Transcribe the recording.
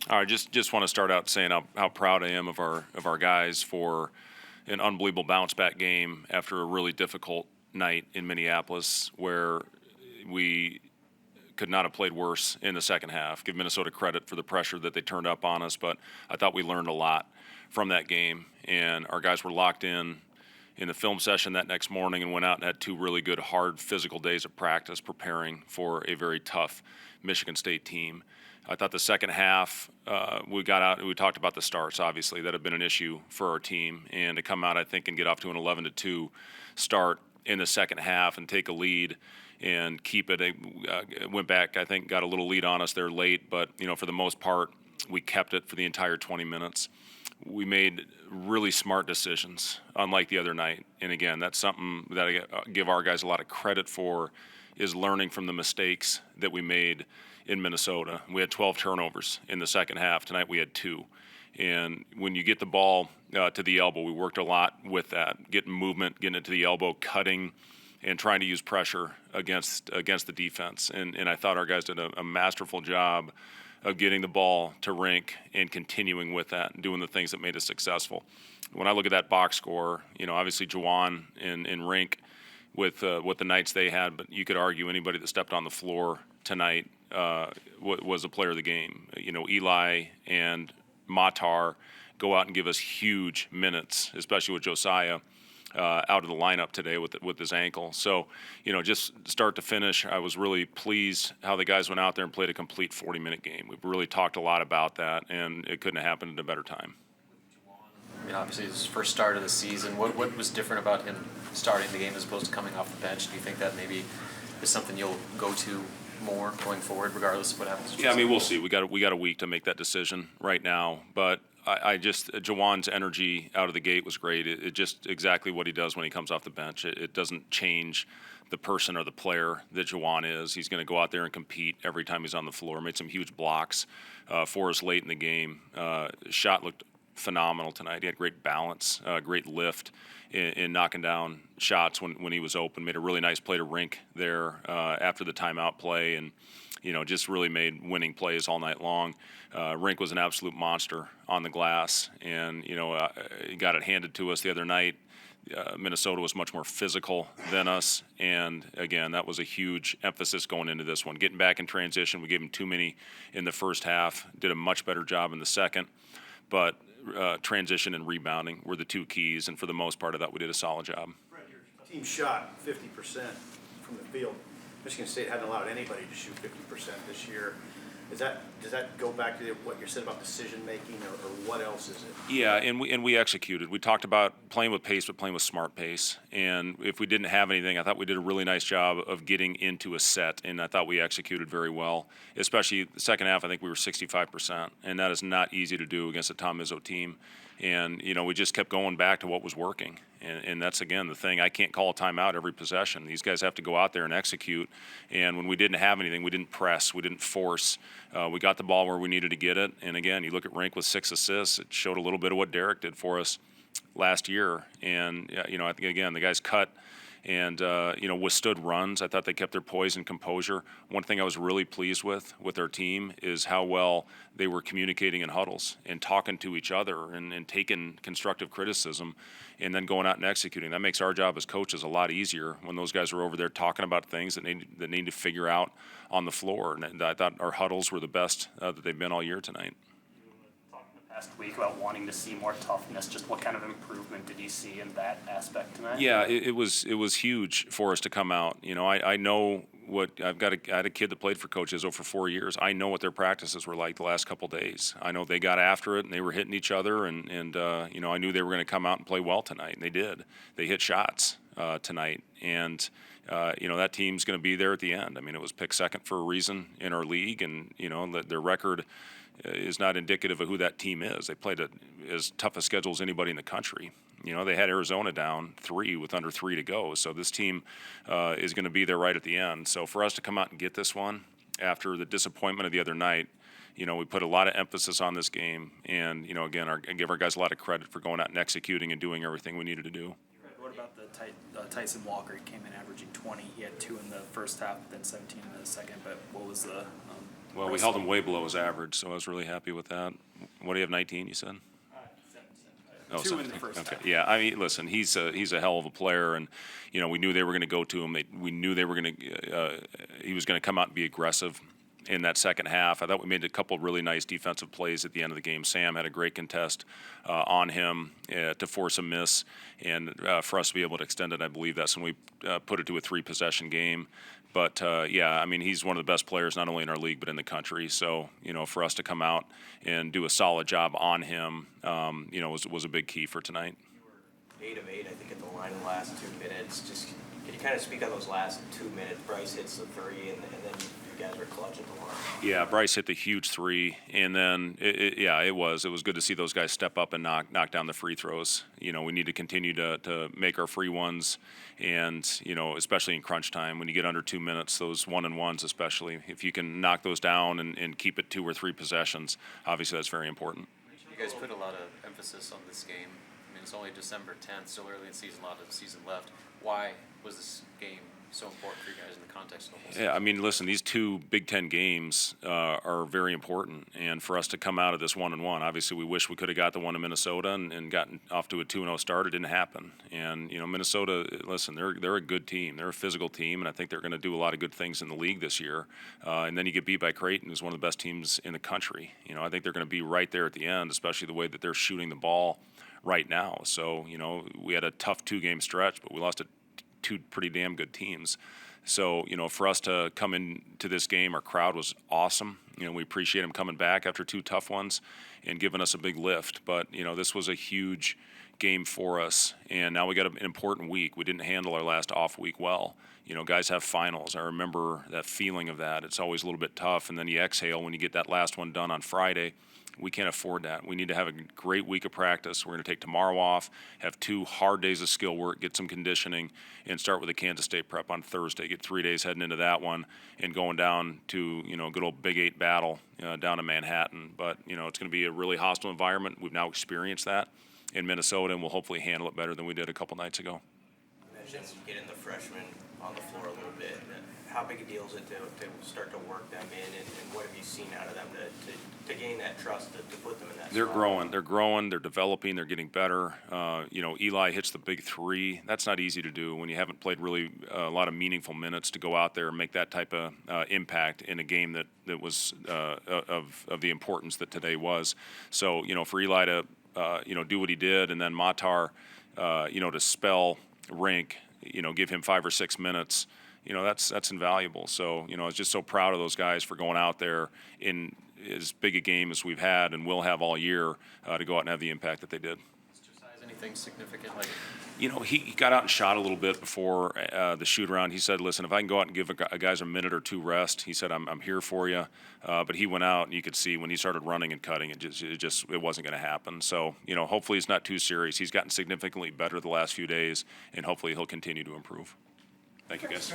All right, just want to start out saying how proud I am of our guys for an unbelievable bounce back game after a really difficult night in Minneapolis, where we could not have played worse in the second half. Give Minnesota credit for the pressure that they turned up on us, but I thought we learned a lot from that game, and our guys were locked in the film session that next morning and went out and had two really good, hard physical days of practice preparing for a very tough Michigan State team. I thought the second half, we got out and we talked about the starts, obviously. That had been an issue for our team. And to come out, I think, and get off to an 11-2 start in the second half and take a lead and keep it. Went back, I think, got a little lead on us there late. But, for the most part, we kept it for the entire 20 minutes. We made really smart decisions, unlike the other night. And again, that's something that I give our guys a lot of credit for, is learning from the mistakes that we made in Minnesota. We had 12 turnovers in the second half. Tonight we had 2. And when you get the ball to the elbow, we worked a lot with that, getting movement, getting it to the elbow, cutting, and trying to use pressure against the defense. And I thought our guys did a masterful job of getting the ball to Rink and continuing with that and doing the things that made us successful. When I look at that box score, obviously Juwan and Rink with the nights they had, but you could argue anybody that stepped on the floor tonight was a player of the game. Eli and Matar go out and give us huge minutes, especially with Josiah out of the lineup today with his ankle. So, just start to finish, I was really pleased how the guys went out there and played a complete 40-minute game. We've really talked a lot about that, and it couldn't have happened at a better time. I mean, obviously, it's his first start of the season. What was different about him starting the game as opposed to coming off the bench? Do you think that maybe is something you'll go to more going forward, regardless of what happens? Yeah, I mean, we'll see. We got a week to make that decision right now, but I just Jawan's energy out of the gate was great. It just exactly what he does when he comes off the bench. It doesn't change the person or the player that Jawan is. He's going to go out there and compete every time he's on the floor. Made some huge blocks for us late in the game. Shot looked phenomenal tonight. He had great balance, great lift in knocking down shots when he was open. Made a really nice play to Rink there after the timeout play, and just really made winning plays all night long. Rink was an absolute monster on the glass, and he got it handed to us the other night. Minnesota was much more physical than us, and again, that was a huge emphasis going into this one. Getting back in transition, we gave him too many in the first half. Did a much better job in the second, but transition and rebounding were the two keys, and for the most part, I thought we did a solid job. Fred, your team shot 50% from the field. Michigan State hadn't allowed anybody to shoot 50% this year. Does that go back to what you said about decision making, or what else is it? Yeah, and we executed. We talked about playing with pace, but playing with smart pace. And if we didn't have anything, I thought we did a really nice job of getting into a set, and I thought we executed very well. Especially the second half, I think we were 65%, and that is not easy to do against a Tom Izzo team. And we just kept going back to what was working, and that's again the thing. I can't call a timeout every possession. These guys have to go out there and execute. And when we didn't have anything, we didn't press, we didn't force. We got the ball where we needed to get it. And again, you look at Rink with 6 assists. It showed a little bit of what Derek did for us last year. And I think again the guys cut and withstood runs. I thought they kept their poise and composure. One thing I was really pleased with our team is how well they were communicating in huddles and talking to each other and taking constructive criticism and then going out and executing. That makes our job as coaches a lot easier when those guys are over there talking about things that need to figure out on the floor. And I thought our huddles were the best that they've been all year tonight. Last week about wanting to see more toughness. Just what kind of improvement did you see in that aspect tonight? Yeah, it was huge for us to come out. I know what I had a kid that played for Coach Izzo for 4 years. I know what their practices were like the last couple of days. I know they got after it and they were hitting each other, and I knew they were going to come out and play well tonight, and they did. They hit shots tonight, and that team's going to be there at the end. I mean, it was picked second for a reason in our league, and their record is not indicative of who that team is. They played as tough a schedule as anybody in the country. They had Arizona down 3 with under 3 to go. So this team is going to be there right at the end. So for us to come out and get this one after the disappointment of the other night, we put a lot of emphasis on this game. And, again, I give our guys a lot of credit for going out and executing and doing everything we needed to do. What about the Tyson Walker? He came in averaging 20. He had 2 in the first half, then 17 in the second. But what was the Well, we held him way below his average, so I was really happy with that. What do you have, 19, you said? Oh, 2 in the 17. first Okay. half. Yeah, I mean, listen, he's a hell of a player, and we knew they were going to go to him. We knew they were going to he was going to come out and be aggressive in that second half. I thought we made a couple really nice defensive plays at the end of the game. Sam had a great contest on him to force a miss, and for us to be able to extend it, I believe that's when we put it to a 3-possession game. But, yeah, I mean, he's one of the best players not only in our league but in the country. So, for us to come out and do a solid job on him, was a big key for tonight. You were 8 of 8, I think, at the line in the last 2 minutes. Just can you kind of speak on those last 2 minutes? Bryce hits the three, and then you guys are clutch at the line. Yeah, Bryce hit the huge 3, and then it was good to see those guys step up and knock down the free throws. We need to continue to make our free ones, and especially in crunch time when you get under 2 minutes, those 1-and-1s especially, if you can knock those down and keep it 2 or 3 possessions, obviously that's very important. You guys put a lot of emphasis on this game. I mean, it's only December 10th, still early in the season, a lot of the season left. Why was this game so important for you guys in the context of the whole season? Yeah, I mean, listen, these 2 Big Ten games are very important, and for us to come out of this 1-and-1, obviously we wish we could have got the one in Minnesota and gotten off to a 2-0 start. It didn't happen, and Minnesota, listen, they're a good team, they're a physical team, and I think they're going to do a lot of good things in the league this year. And then you get beat by Creighton, who's one of the best teams in the country. I think they're going to be right there at the end, especially the way that they're shooting the ball right now. So we had a tough 2-game stretch, but we lost to 2 pretty damn good teams. So, for us to come into this game, our crowd was awesome. We appreciate them coming back after 2 tough ones and giving us a big lift. But, this was a huge game for us, and now we got an important week. We didn't handle our last off week well. Guys have finals. I remember that feeling of that. It's always a little bit tough, and then you exhale when you get that last one done on Friday. We can't afford that. We need to have a great week of practice. We're going to take tomorrow off, have 2 hard days of skill work, get some conditioning, and start with the Kansas State prep on Thursday. Get 3 days heading into that one and going down to, good old Big 8 battle down in Manhattan. But, it's going to be a really hostile environment. We've now experienced that in Minnesota, and we'll hopefully handle it better than we did a couple nights ago. You mentioned getting the freshmen on the floor a little bit. How big a deal is it to start to work them in, and what have you seen out of them to gain that trust to put them in that They're spot? growing, they're developing, they're getting better. Eli hits the big 3. That's not easy to do when you haven't played really a lot of meaningful minutes to go out there and make that type of impact in a game that was of the importance that today was. So, for Eli to, do what he did, and then Matar, to spell Rink, give him 5 or 6 minutes, that's invaluable. So, I was just so proud of those guys for going out there in as big a game as we've had and will have all year to go out and have the impact that they did. Anything significant? Like, he got out and shot a little bit before the shoot around. He said, listen, if I can go out and give a guys a minute or 2 rest, he said, I'm here for you. But he went out, and you could see when he started running and cutting, it wasn't going to happen. So, hopefully it's not too serious. He's gotten significantly better the last few days, and hopefully he'll continue to improve. Thank you, guys.